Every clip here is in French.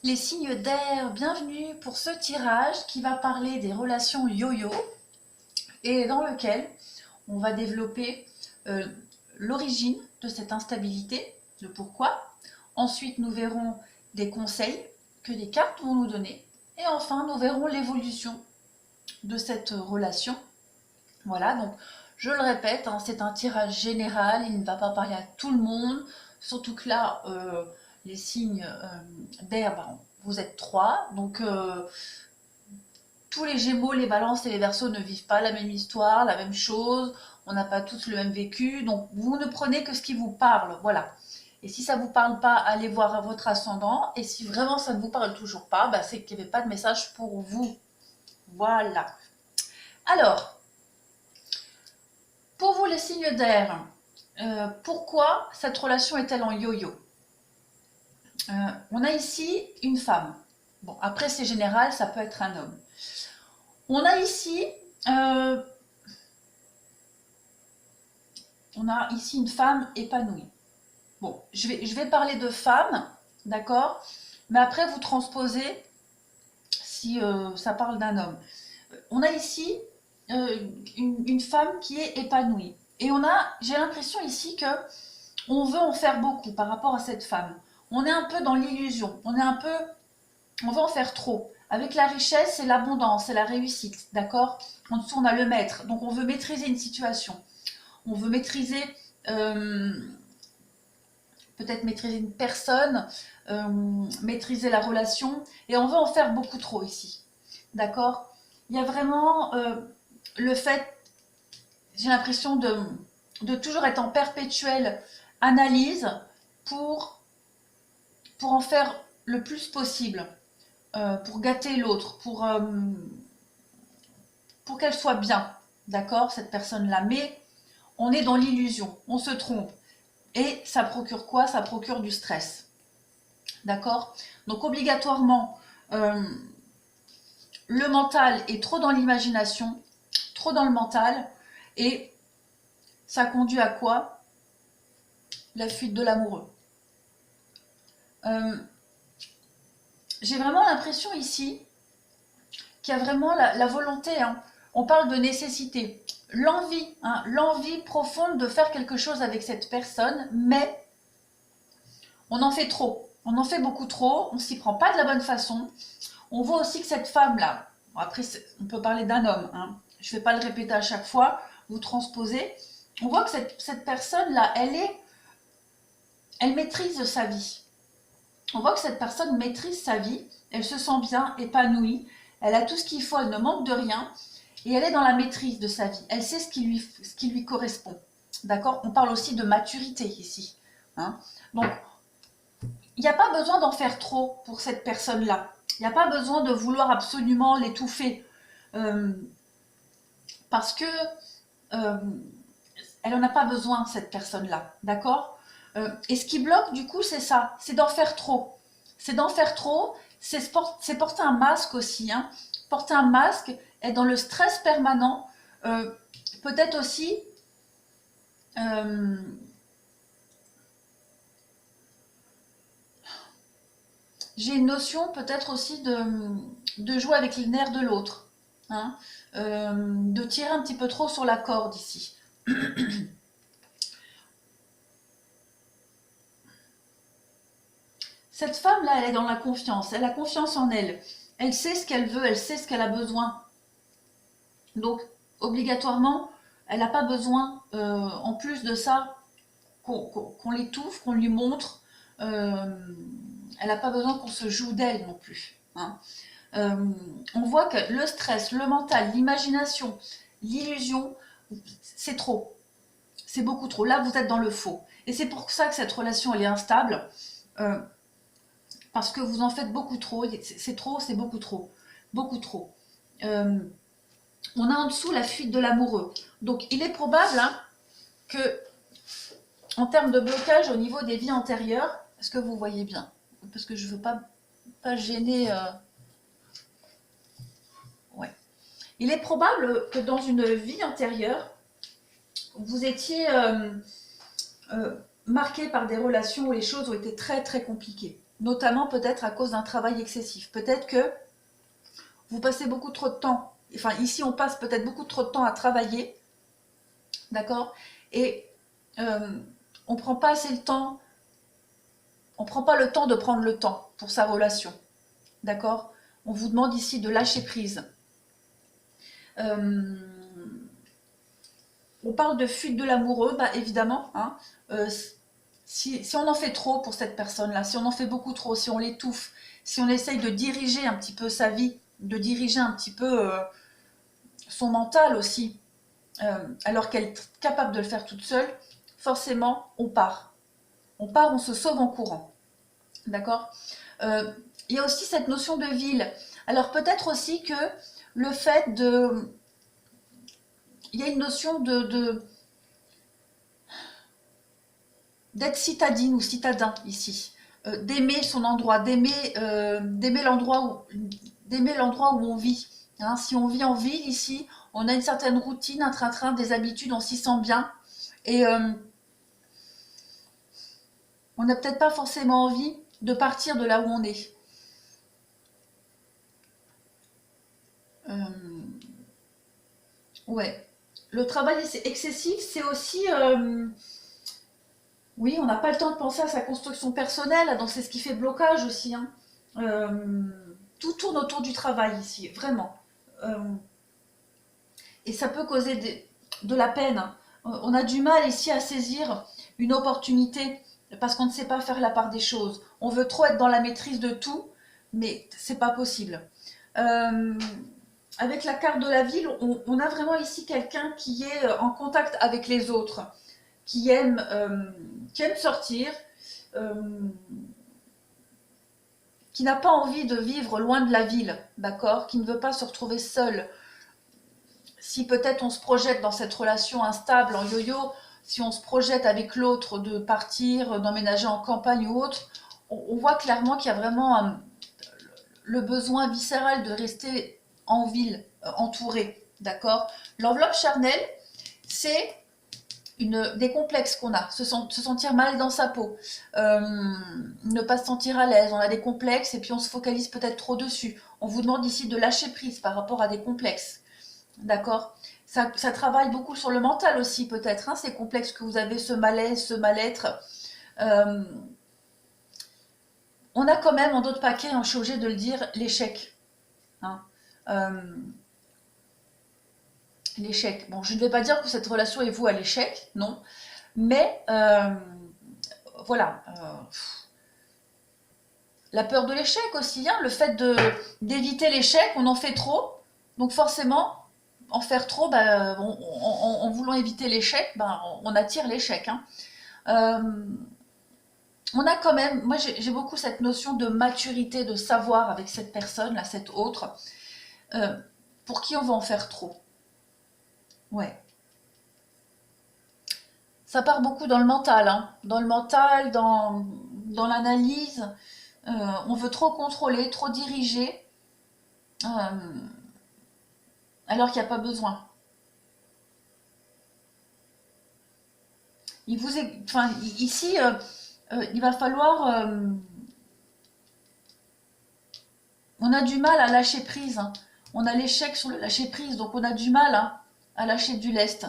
Les signes d'air, bienvenue pour ce tirage qui va parler des relations yo-yo et dans lequel on va développer euh, l'origine de cette instabilité, le pourquoi. Ensuite, nous verrons des conseils que les cartes vont nous donner. Et enfin, nous verrons l'évolution de cette relation. Voilà, donc je le répète, hein, c'est un tirage général, il ne va pas parler à tout le monde, surtout que là, les signes d'air, ben, vous êtes trois, donc tous les Gémeaux, les Balances et les Verseaux ne vivent pas la même histoire, la même chose, on n'a pas tous le même vécu, donc vous ne prenez que ce qui vous parle, voilà. Et si ça ne vous parle pas, allez voir votre ascendant, et si vraiment ça ne vous parle toujours pas, bah c'est qu'il n'y avait pas de message pour vous. Voilà. Alors, pour vous les signes d'air, pourquoi cette relation est-elle en yo-yo? On a ici une femme. Bon, après c'est général, ça peut être un homme. On a ici euh, une femme épanouie. Bon, je vais parler de femme, d'accord? Mais après, vous transposez si ça parle d'un homme. On a ici une femme qui est épanouie. Et j'ai l'impression ici que on veut en faire beaucoup par rapport à cette femme. On est un peu dans l'illusion. On veut en faire trop. Avec la richesse, c'est l'abondance, c'est la réussite, d'accord? En dessous, on a le maître. Donc, on veut maîtriser une situation. On veut maîtriser euh, peut-être maîtriser une personne, maîtriser la relation, et on veut en faire beaucoup trop ici. D'accord? Il y a vraiment le fait, j'ai l'impression de toujours être en perpétuelle analyse pour, pour en faire le plus possible, pour gâter l'autre, pour qu'elle soit bien. D'accord? Cette personne-là. Mais on est dans l'illusion, on se trompe. Et ça procure quoi? Ça procure du stress. D'accord? Donc obligatoirement, euh, le mental est trop dans l'imagination, trop dans le mental, et ça conduit à quoi? La fuite de l'amoureux. Euh, j'ai vraiment l'impression ici qu'il y a vraiment la volonté, hein. On parle de nécessité, l'envie, hein, l'envie profonde de faire quelque chose avec cette personne, mais on en fait trop. On en fait beaucoup trop, on s'y prend pas de la bonne façon. On voit aussi que cette femme-là, après on peut parler d'un homme, hein, je ne vais pas le répéter à chaque fois, vous transposez, on voit que cette personne-là, elle maîtrise sa vie. On voit que cette personne maîtrise sa vie, elle se sent bien, épanouie, elle a tout ce qu'il faut, elle ne manque de rien, et elle est dans la maîtrise de sa vie. Elle sait ce qui lui correspond. D'accord? On parle aussi de maturité ici. Hein. Donc, il n'y a pas besoin d'en faire trop pour cette personne-là. Il n'y a pas besoin de vouloir absolument l'étouffer. Euh, parce que euh, elle n'en a pas besoin, cette personne-là. D'accord? Et ce qui bloque, du coup, c'est ça. C'est d'en faire trop. C'est d'en faire trop. C'est porter un masque aussi. Hein. Porter un masque, être dans le stress permanent. Peut-être aussi euh, j'ai une notion peut-être aussi de jouer avec les nerfs de l'autre, hein, de tirer un petit peu trop sur la corde ici. Cette femme-là, elle est dans la confiance, elle a confiance en elle, elle sait ce qu'elle veut, elle sait ce qu'elle a besoin. Donc, obligatoirement, elle n'a pas besoin, en plus de ça, qu'on l'étouffe, qu'on lui montre. Elle n'a pas besoin qu'on se joue d'elle non plus. Hein. On voit que le stress, le mental, l'imagination, l'illusion, c'est trop. C'est beaucoup trop. Là, vous êtes dans le faux. Et c'est pour ça que cette relation, elle est instable. Euh, Parce que vous en faites beaucoup trop. C'est trop, c'est beaucoup trop. Beaucoup trop. Euh, on a en dessous la fuite de l'amoureux. Donc, il est probable hein, que, en termes de blocage au niveau des vies antérieures, est-ce que vous voyez bien? Parce que je ne veux pas gêner. Ouais. Il est probable que dans une vie antérieure, vous étiez marqué par des relations où les choses ont été très très compliquées. notamment peut-être à cause d'un travail excessif. Peut-être que vous passez beaucoup trop de temps, enfin ici on passe peut-être beaucoup trop de temps à travailler, d'accord? Et on prend pas assez le temps, on prend pas le temps de prendre le temps pour sa relation, d'accord? On vous demande ici de lâcher prise. On parle de fuite de l'amoureux, bah évidemment, hein, si on en fait trop pour cette personne-là, si on en fait beaucoup trop, si on l'étouffe, si on essaye de diriger un petit peu sa vie, de diriger un petit peu son mental aussi, alors qu'elle est capable de le faire toute seule, forcément, on part. On part, on se sauve en courant. D'accord? Il y a aussi cette notion de ville. Alors peut-être aussi que le fait de... Il y a une notion d'être citadine ou citadin ici. D'aimer son endroit, d'aimer l'endroit où on vit. Hein, si on vit en ville ici, on a une certaine routine, un train-train, des habitudes, on s'y sent bien. Et on n'a peut-être pas forcément envie de partir de là où on est. Ouais. Le travail excessif, c'est aussi... oui, on n'a pas le temps de penser à sa construction personnelle, donc c'est ce qui fait blocage aussi. Hein. Tout tourne autour du travail ici, vraiment. Et ça peut causer de la peine. Hein. On a du mal ici à saisir une opportunité parce qu'on ne sait pas faire la part des choses. On veut trop être dans la maîtrise de tout, mais c'est pas possible. Avec la carte de la ville, on a vraiment ici quelqu'un qui est en contact avec les autres, qui aime sortir, qui n'a pas envie de vivre loin de la ville, d'accord, qui ne veut pas se retrouver seul. Si peut-être on se projette dans cette relation instable en yo-yo, si on se projette avec l'autre de partir, d'emménager en campagne ou autre, on voit clairement qu'il y a vraiment le besoin viscéral de rester en ville, entouré, d'accord? L'enveloppe charnelle, c'est des complexes qu'on a, se sentir mal dans sa peau, ne pas se sentir à l'aise, on a des complexes et puis on se focalise peut-être trop dessus. On vous demande ici de lâcher prise par rapport à des complexes, d'accord? Ça travaille beaucoup sur le mental aussi peut-être, hein, ces complexes que vous avez, ce malaise, ce mal-être. On a quand même en d'autres paquets, hein, je suis obligée de le dire, l'échec. Hein. L'échec. Bon, je ne vais pas dire que cette relation est vouée à l'échec, non. Mais voilà. La peur de l'échec aussi, hein, le fait d'éviter l'échec, on en fait trop. Donc forcément, en faire trop, bah, en voulant éviter l'échec, bah, on attire l'échec. Hein. On a quand même, moi j'ai beaucoup cette notion de maturité, de savoir avec cette personne, là, cette autre, pour qui on va en faire trop. Ouais. Ça part beaucoup dans le mental, hein. Dans le mental, dans l'analyse. On veut trop contrôler, trop diriger, alors qu'il n'y a pas besoin. Enfin, ici, il va falloir... on a du mal à lâcher prise. Hein. On a l'échec sur le lâcher prise, donc on a du mal, hein, à lâcher du lest.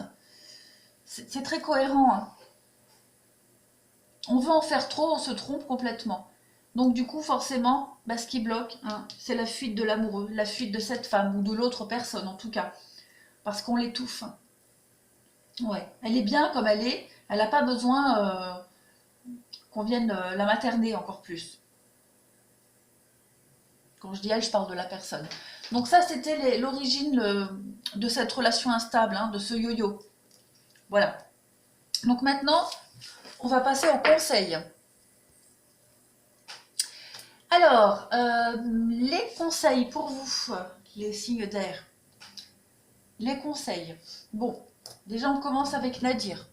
C'est très cohérent. Hein. On veut en faire trop, on se trompe complètement. Donc du coup, forcément, bah, ce qui bloque, hein, c'est la fuite de l'amoureux, la fuite de cette femme, ou de l'autre personne en tout cas. Parce qu'on l'étouffe. Ouais, elle est bien comme elle est, elle n'a pas besoin qu'on vienne la materner encore plus. Quand je dis elle, je parle de la personne. Donc ça, c'était l'origine de cette relation instable, hein, de ce yo-yo. Voilà. Donc maintenant, on va passer au conseil. Alors, les conseils pour vous, les signes d'air. Les conseils. Bon, déjà on commence avec Nadir.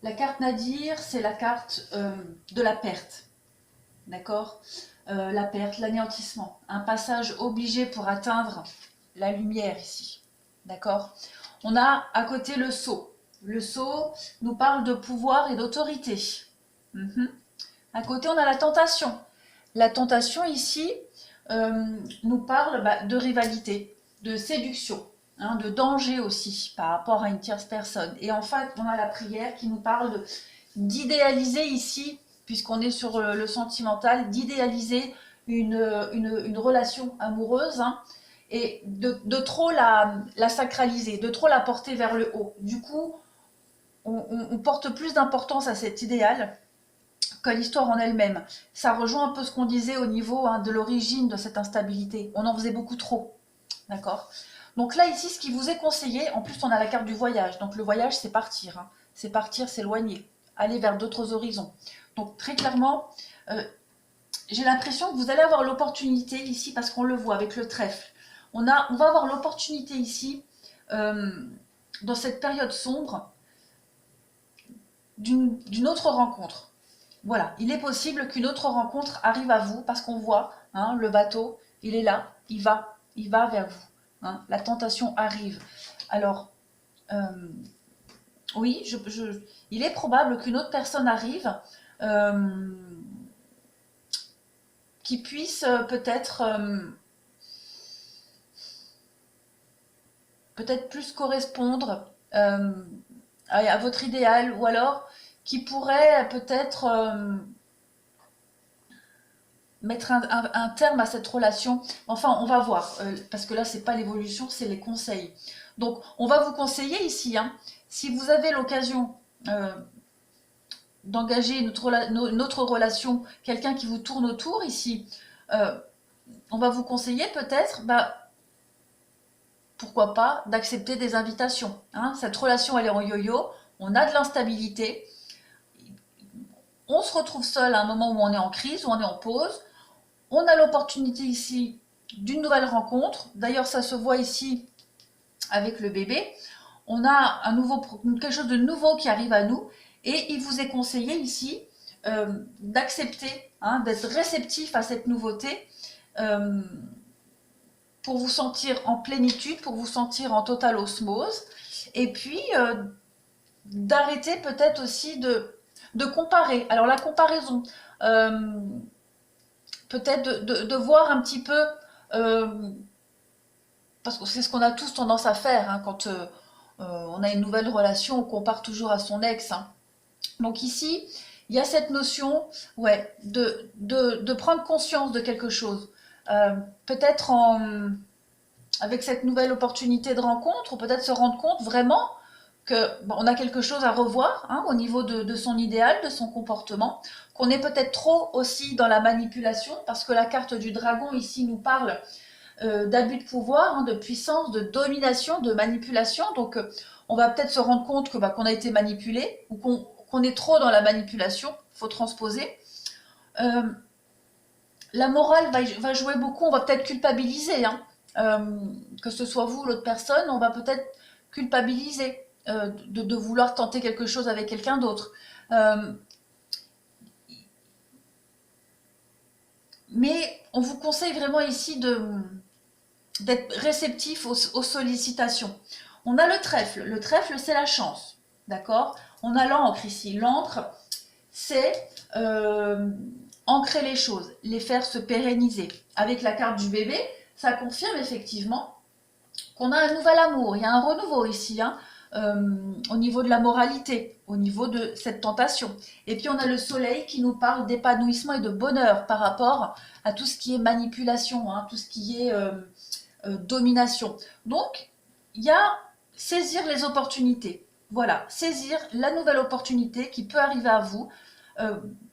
La carte Nadir, c'est la carte de la perte. D'accord? La perte, l'anéantissement. Un passage obligé pour atteindre la lumière ici. D'accord? On a à côté le sceau. Le sceau nous parle de pouvoir et d'autorité. À côté, on a la tentation. La tentation ici nous parle de rivalité, de séduction, hein, de danger aussi par rapport à une tierce personne. Et enfin, on a la prière qui nous parle d'idéaliser ici, puisqu'on est sur le sentimental, d'idéaliser une relation amoureuse, hein, et de trop la sacraliser, de trop la porter vers le haut. Du coup, on porte plus d'importance à cet idéal que l'histoire en elle-même. Ça rejoint un peu ce qu'on disait au niveau, hein, de l'origine de cette instabilité. On en faisait beaucoup trop, d'accord? Donc là, ici, ce qui vous est conseillé, en plus on a la carte du voyage. Donc le voyage, c'est partir, hein. C'est partir, s'éloigner, aller vers d'autres horizons. Donc très clairement, j'ai l'impression que vous allez avoir l'opportunité ici, parce qu'on le voit avec le trèfle. On va avoir l'opportunité ici, dans cette période sombre, d'une autre rencontre. Voilà, il est possible qu'une autre rencontre arrive à vous, parce qu'on voit, hein, le bateau, il est là, il va vers vous. Hein, la tentation arrive. Alors, oui, il est probable qu'une autre personne arrive, qui puisse peut-être plus correspondre à votre idéal, ou alors qui pourrait peut-être mettre un terme à cette relation. Enfin, on va voir, parce que là, c'est pas l'évolution, c'est les conseils. Donc, on va vous conseiller ici, hein, si vous avez l'occasion d'engager notre relation, quelqu'un qui vous tourne autour ici, on va vous conseiller peut-être, pourquoi pas, d'accepter des invitations. Hein. Cette relation, elle est en yo-yo, on a de l'instabilité, on se retrouve seul à un moment où on est en crise, où on est en pause. On a l'opportunité ici d'une nouvelle rencontre. D'ailleurs, ça se voit ici avec le bébé. On a quelque chose de nouveau qui arrive à nous. Et il vous est conseillé ici d'accepter, hein, d'être réceptif à cette nouveauté, pour vous sentir en plénitude, pour vous sentir en totale osmose. Et puis, d'arrêter peut-être aussi de comparer. Alors la comparaison, peut-être de voir un petit peu, parce que c'est ce qu'on a tous tendance à faire, hein, quand on a une nouvelle relation, on compare toujours à son ex. Hein. Donc ici, il y a cette notion, ouais, de prendre conscience de quelque chose. Peut-être avec cette nouvelle opportunité de rencontre, ou peut-être se rendre compte vraiment qu'on a quelque chose à revoir, hein, au niveau de son idéal, de son comportement, qu'on est peut-être trop aussi dans la manipulation, parce que la carte du dragon ici nous parle d'abus de pouvoir, hein, de puissance, de domination, de manipulation. Donc on va peut-être se rendre compte qu'on a été manipulé, ou qu'on est trop dans la manipulation, il faut transposer. La morale va jouer beaucoup, on va peut-être culpabiliser, hein, que ce soit vous ou l'autre personne, on va peut-être culpabiliser de vouloir tenter quelque chose avec quelqu'un d'autre. Mais on vous conseille vraiment ici d'être réceptif aux sollicitations. On a le trèfle. Le trèfle, c'est la chance. D'accord? On a l'encre ici. L'encre, c'est ancrer les choses, les faire se pérenniser. Avec la carte du bébé, ça confirme effectivement qu'on a un nouvel amour. Il y a un renouveau ici, hein, au niveau de la moralité, au niveau de cette tentation. Et puis on a le soleil qui nous parle d'épanouissement et de bonheur par rapport à tout ce qui est manipulation, hein, tout ce qui est domination. Donc, il y a saisir les opportunités. Voilà, saisir la nouvelle opportunité qui peut arriver à vous,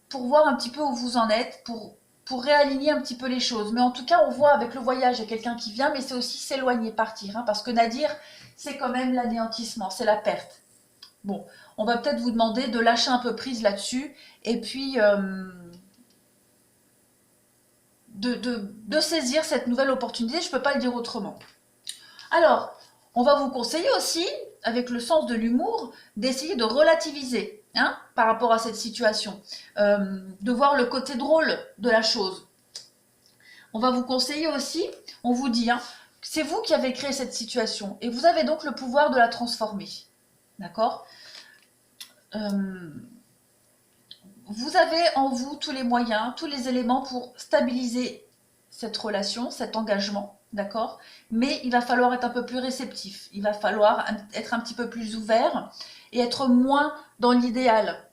pour voir un petit peu où vous en êtes, pour réaligner un petit peu les choses. Mais en tout cas, on voit avec le voyage, il y a quelqu'un qui vient, mais c'est aussi s'éloigner, partir. Hein, parce que Nadir, c'est quand même l'anéantissement, c'est la perte. Bon, on va peut-être vous demander de lâcher un peu prise là-dessus, et puis de saisir cette nouvelle opportunité, je ne peux pas le dire autrement. Alors, on va vous conseiller aussi, avec le sens de l'humour, d'essayer de relativiser, hein, par rapport à cette situation, de voir le côté drôle de la chose. On va vous conseiller aussi, on vous dit, hein, c'est vous qui avez créé cette situation, et vous avez donc le pouvoir de la transformer. D'accord ? vous avez en vous tous les moyens, tous les éléments pour stabiliser cette relation, cet engagement, d'accord? Mais il va falloir être un peu plus réceptif, il va falloir être un petit peu plus ouvert et être moins dans l'idéal,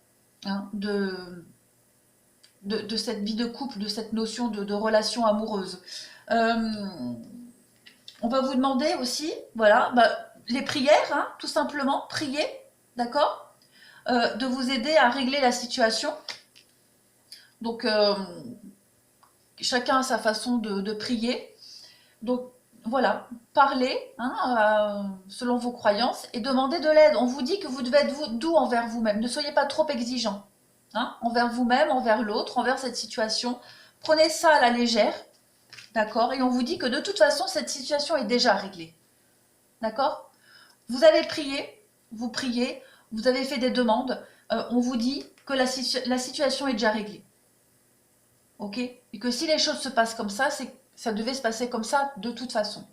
hein, de cette vie de couple, de cette notion de relation amoureuse. On va vous demander aussi, voilà, les prières, hein, tout simplement, prier, d'accord, de vous aider à régler la situation. Donc, chacun a sa façon de prier. Donc, voilà, parlez, hein, selon vos croyances et demandez de l'aide. On vous dit que vous devez être doux envers vous-même. Ne soyez pas trop exigeant, hein, envers vous-même, envers l'autre, envers cette situation. Prenez ça à la légère, d'accord? Et on vous dit que de toute façon, cette situation est déjà réglée, d'accord? Vous avez prié, vous priez, vous avez fait des demandes, on vous dit que la situation est déjà réglée. Ok? Et que si les choses se passent comme ça, c'est que ça devait se passer comme ça de toute façon.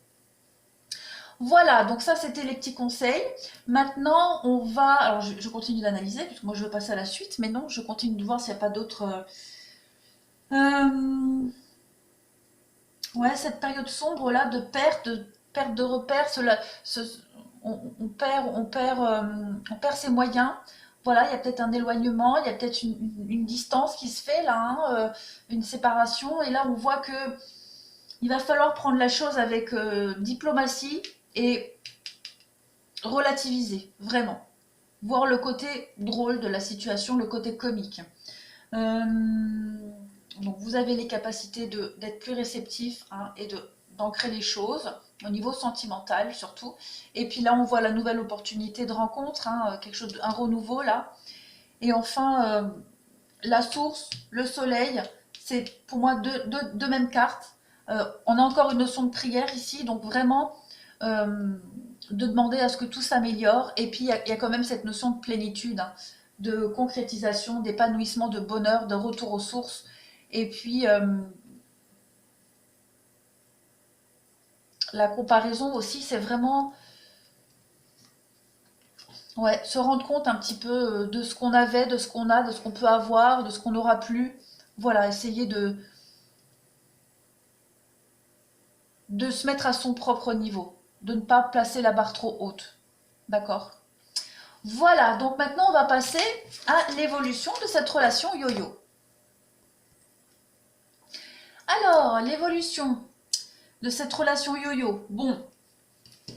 Voilà, donc ça c'était les petits conseils. Maintenant, on va... Alors je continue d'analyser, puisque moi je veux passer à la suite, mais non, je continue de voir s'il n'y a pas d'autres... Ouais, cette période sombre là de perte de repères, on perd ses moyens. Voilà, il y a peut-être un éloignement, il y a peut-être une distance qui se fait là, hein, une séparation. Et là, on voit que il va falloir prendre la chose avec diplomatie et relativiser, vraiment. Voir le côté drôle de la situation, le côté comique. Donc vous avez les capacités d'être plus réceptif, hein, et d'ancrer les choses au niveau sentimental surtout. Et puis là on voit la nouvelle opportunité de rencontre, hein, quelque chose, un renouveau là. Et enfin la source, le soleil, c'est pour moi deux mêmes cartes. On a encore une notion de prière ici, donc vraiment de demander à ce que tout s'améliore. Et puis il y a quand même cette notion de plénitude, hein, de concrétisation, d'épanouissement, de bonheur, de retour aux sources. Et puis la comparaison aussi, c'est vraiment, ouais, se rendre compte un petit peu de ce qu'on avait, de ce qu'on a, de ce qu'on peut avoir, de ce qu'on n'aura plus. Voilà, essayer de se mettre à son propre niveau, de ne pas placer la barre trop haute. D'accord? Voilà, donc maintenant on va passer à l'évolution de cette relation yo-yo. Alors, l'évolution de cette relation yo-yo. Bon,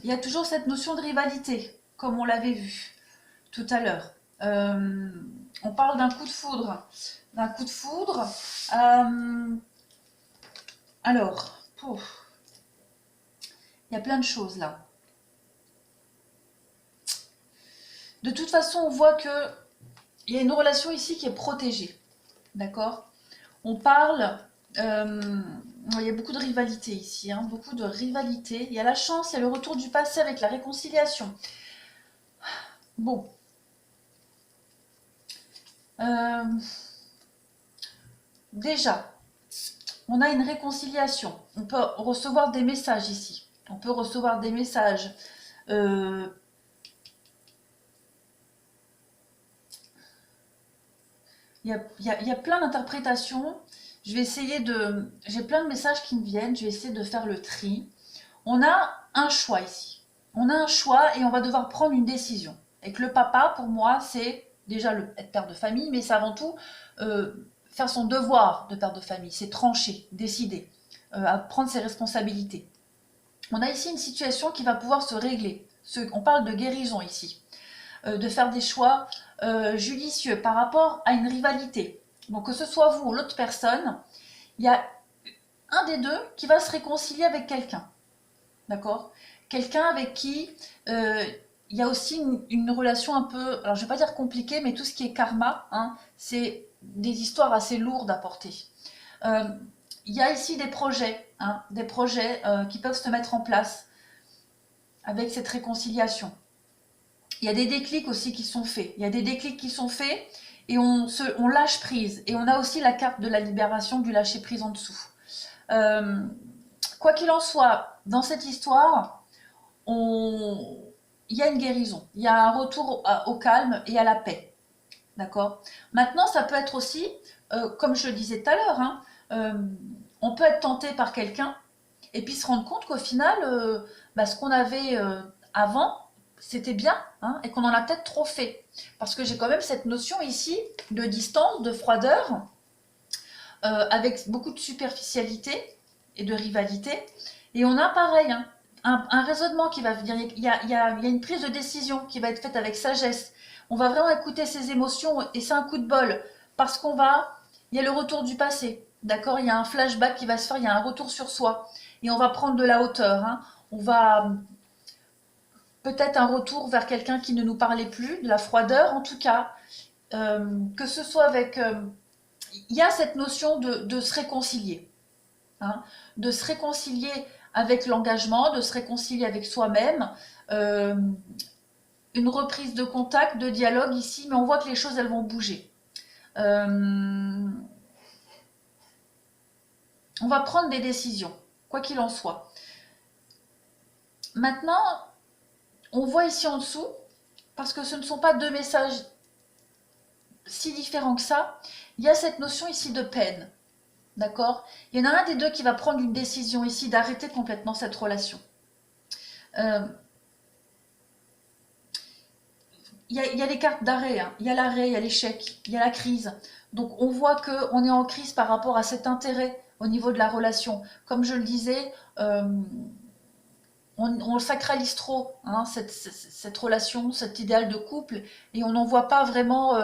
il y a toujours cette notion de rivalité, comme on l'avait vu tout à l'heure. On parle d'un coup de foudre. D'un coup de foudre. Alors, il y a plein de choses là. De toute façon, on voit que il y a une relation ici qui est protégée. D'accord? On parle... il y a beaucoup de rivalité ici, hein, beaucoup de rivalité. Il y a la chance, il y a le retour du passé avec la réconciliation. Bon. Déjà, on a une réconciliation. On peut recevoir des messages ici. On peut recevoir des messages. Il y a plein d'interprétations. Je vais essayer de... J'ai plein de messages qui me viennent. Je vais essayer de faire le tri. On a un choix ici. On a un choix et on va devoir prendre une décision. Et que le papa, pour moi, c'est déjà être père de famille, mais c'est avant tout faire son devoir de père de famille. C'est trancher, décider, prendre ses responsabilités. On a ici une situation qui va pouvoir se régler. On parle de guérison ici. De faire des choix judicieux par rapport à une rivalité. Donc que ce soit vous ou l'autre personne, il y a un des deux qui va se réconcilier avec quelqu'un. D'accord? Quelqu'un avec qui il y a aussi une relation un peu, alors je ne vais pas dire compliquée, mais tout ce qui est karma, hein, c'est des histoires assez lourdes à porter. Il y a ici des projets, hein, qui peuvent se mettre en place avec cette réconciliation. Il y a des déclics aussi qui sont faits. Il y a des déclics qui sont faits et on lâche prise. Et on a aussi la carte de la libération, du lâcher prise en dessous. Quoi qu'il en soit, dans cette histoire, il y a une guérison. Il y a un retour au calme et à la paix. d'accord? Maintenant, ça peut être aussi, comme je le disais tout à l'heure, hein, euh, on peut être tenté par quelqu'un et puis se rendre compte qu'au final, bah, ce qu'on avait avant, c'était bien, hein, et qu'on en a peut-être trop fait. Parce que j'ai quand même cette notion ici de distance, de froideur, avec beaucoup de superficialité et de rivalité. Et on a pareil, hein, un raisonnement qui va venir, il y a une prise de décision qui va être faite avec sagesse. On va vraiment écouter ses émotions et c'est un coup de bol parce il y a le retour du passé, d'accord? Il y a un flashback qui va se faire, il y a un retour sur soi et on va prendre de la hauteur, hein. On va peut-être un retour vers quelqu'un qui ne nous parlait plus, de la froideur en tout cas, que ce soit avec... il y a cette notion de se réconcilier, hein, de se réconcilier avec l'engagement, de se réconcilier avec soi-même, euh, une reprise de contact, de dialogue ici, mais on voit que les choses, elles vont bouger. On va prendre des décisions, quoi qu'il en soit. Maintenant, on voit ici en dessous, parce que ce ne sont pas deux messages si différents que ça, il y a cette notion ici de peine. D'accord? Il y en a un des deux qui va prendre une décision ici d'arrêter complètement cette relation. Euh, il y a les cartes d'arrêt, hein. Il y a l'arrêt, il y a l'échec, il y a la crise. Donc on voit qu'on est en crise par rapport à cet intérêt au niveau de la relation. Comme je le disais, on sacralise trop, hein, cette relation, cet idéal de couple, et on n'en voit pas vraiment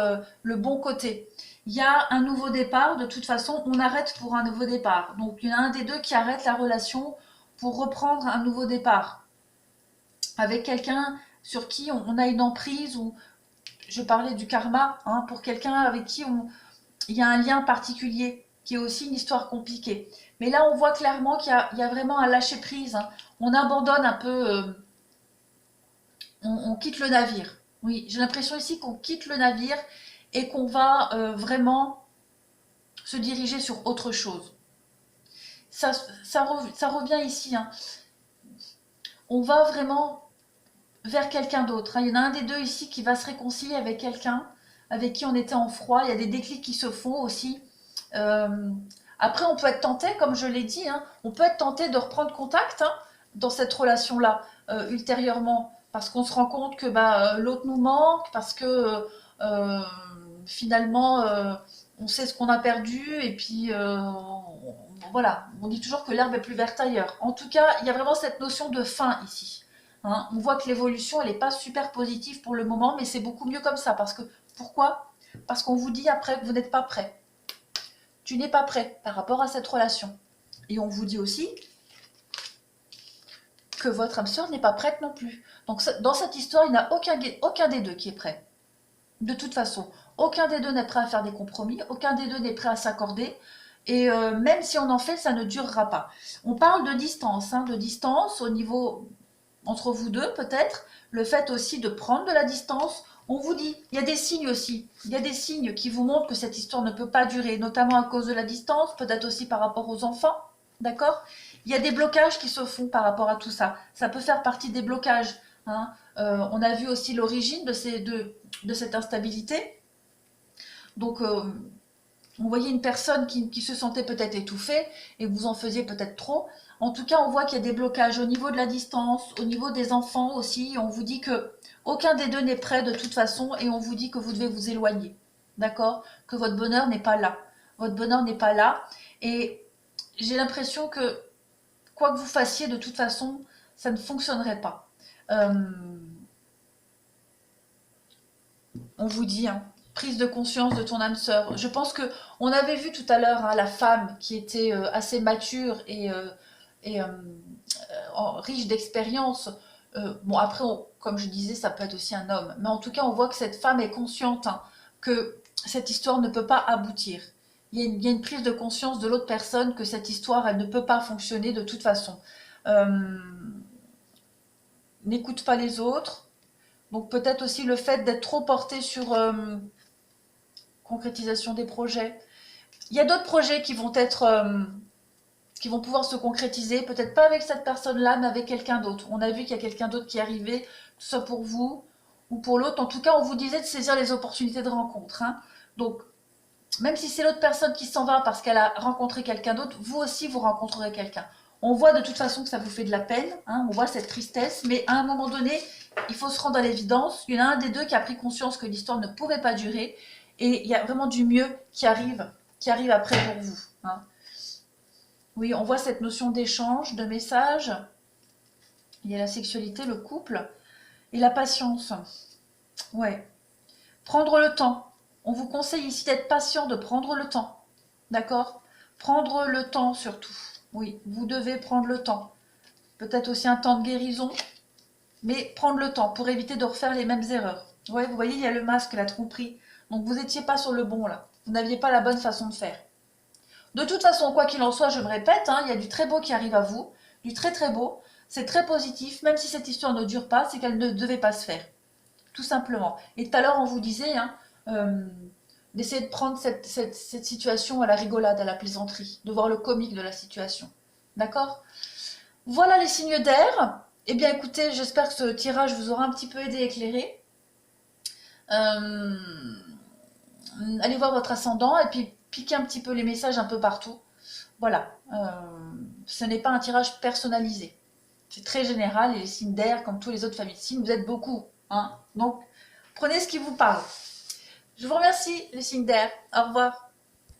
le bon côté. Il y a un nouveau départ, de toute façon, on arrête pour un nouveau départ. Donc il y en a un des deux qui arrête la relation pour reprendre un nouveau départ avec quelqu'un sur qui on a une emprise, ou je parlais du karma, hein, pour quelqu'un avec qui il y a un lien particulier, qui est aussi une histoire compliquée. Mais là, on voit clairement qu'il y a vraiment un lâcher-prise, hein. On abandonne un peu, on quitte le navire. Oui, j'ai l'impression ici qu'on quitte le navire et qu'on va vraiment se diriger sur autre chose. Ça revient ici, hein. On va vraiment vers quelqu'un d'autre, hein. Il y en a un des deux ici qui va se réconcilier avec quelqu'un avec qui on était en froid. Il y a des déclics qui se font aussi. Euh, Après, on peut être tenté, comme je l'ai dit, hein, on peut être tenté de reprendre contact, hein, dans cette relation-là, ultérieurement, parce qu'on se rend compte que bah, l'autre nous manque, parce que euh, finalement, on sait ce qu'on a perdu, et puis voilà, on dit toujours que l'herbe est plus verte ailleurs. En tout cas, il y a vraiment cette notion de fin ici, hein. On voit que l'évolution, elle n'est pas super positive pour le moment, mais c'est beaucoup mieux comme ça, parce que, pourquoi? Parce qu'on vous dit après que vous n'êtes pas prêt. Tu n'es pas prêt par rapport à cette relation. Et on vous dit aussi que votre âme sœur n'est pas prête non plus. Donc dans cette histoire, il n'y a aucun des deux qui est prêt. De toute façon, aucun des deux n'est prêt à faire des compromis, aucun des deux n'est prêt à s'accorder. Et même si on en fait, ça ne durera pas. On parle de distance, hein, de distance au niveau entre vous deux peut-être, le fait aussi de prendre de la distance. On vous dit, il y a des signes aussi, il y a des signes qui vous montrent que cette histoire ne peut pas durer, notamment à cause de la distance, peut-être aussi par rapport aux enfants, d'accord? Il y a des blocages qui se font par rapport à tout ça. Ça peut faire partie des blocages, hein. On a vu aussi l'origine de cette instabilité. Donc, on voyait une personne qui se sentait peut-être étouffée et vous en faisiez peut-être trop. En tout cas, on voit qu'il y a des blocages au niveau de la distance, au niveau des enfants aussi. On vous dit que aucun des deux n'est prêt de toute façon et on vous dit que vous devez vous éloigner. D'accord? Que votre bonheur n'est pas là. Votre bonheur n'est pas là. Et j'ai l'impression que quoi que vous fassiez, de toute façon, ça ne fonctionnerait pas. Euh, on vous dit, hein, prise de conscience de ton âme sœur. Je pense que on avait vu tout à l'heure, hein, la femme qui était assez mature et riche d'expérience. Bon, après, comme je disais, ça peut être aussi un homme. Mais en tout cas, on voit que cette femme est consciente, hein, que cette histoire ne peut pas aboutir. Il y a une prise de conscience de l'autre personne que cette histoire, elle ne peut pas fonctionner de toute façon. Euh, N'écoute pas les autres. Donc peut-être aussi le fait d'être trop porté sur concrétisation des projets. Il y a d'autres projets qui vont pouvoir se concrétiser, peut-être pas avec cette personne-là, mais avec quelqu'un d'autre. On a vu qu'il y a quelqu'un d'autre qui est arrivé, tout ça pour vous, ou pour l'autre. En tout cas, on vous disait de saisir les opportunités de rencontre, hein. Donc, même si c'est l'autre personne qui s'en va parce qu'elle a rencontré quelqu'un d'autre, vous aussi, vous rencontrerez quelqu'un. On voit de toute façon que ça vous fait de la peine, hein, on voit cette tristesse, mais à un moment donné, il faut se rendre à l'évidence. Il y en a un des deux qui a pris conscience que l'histoire ne pouvait pas durer, et il y a vraiment du mieux qui arrive après pour vous, hein. Oui, on voit cette notion d'échange, de message. Il y a la sexualité, le couple et la patience. Ouais. Prendre le temps. On vous conseille ici d'être patient, de prendre le temps. D'accord? Prendre le temps surtout. Oui, vous devez prendre le temps. Peut-être aussi un temps de guérison, mais prendre le temps pour éviter de refaire les mêmes erreurs. Ouais, vous voyez, il y a le masque, la tromperie. Donc vous n'étiez pas sur le bon là. Vous n'aviez pas la bonne façon de faire. De toute façon, quoi qu'il en soit, je me répète, hein, il y a du très beau qui arrive à vous, du très très beau. C'est très positif, même si cette histoire ne dure pas, c'est qu'elle ne devait pas se faire. Tout simplement. Et tout à l'heure, on vous disait d'essayer de prendre cette situation à la rigolade, à la plaisanterie, de voir le comique de la situation. D'accord? Voilà les signes d'air. Eh bien, écoutez, j'espère que ce tirage vous aura un petit peu aidé, éclairé. Euh, Allez voir votre ascendant et puis piquez un petit peu les messages un peu partout. Voilà. Ce n'est pas un tirage personnalisé. C'est très général et les signes d'air, comme tous les autres familles de signes, vous êtes beaucoup, hein. Donc, prenez ce qui vous parle. Je vous remercie, les signes d'air. Au revoir.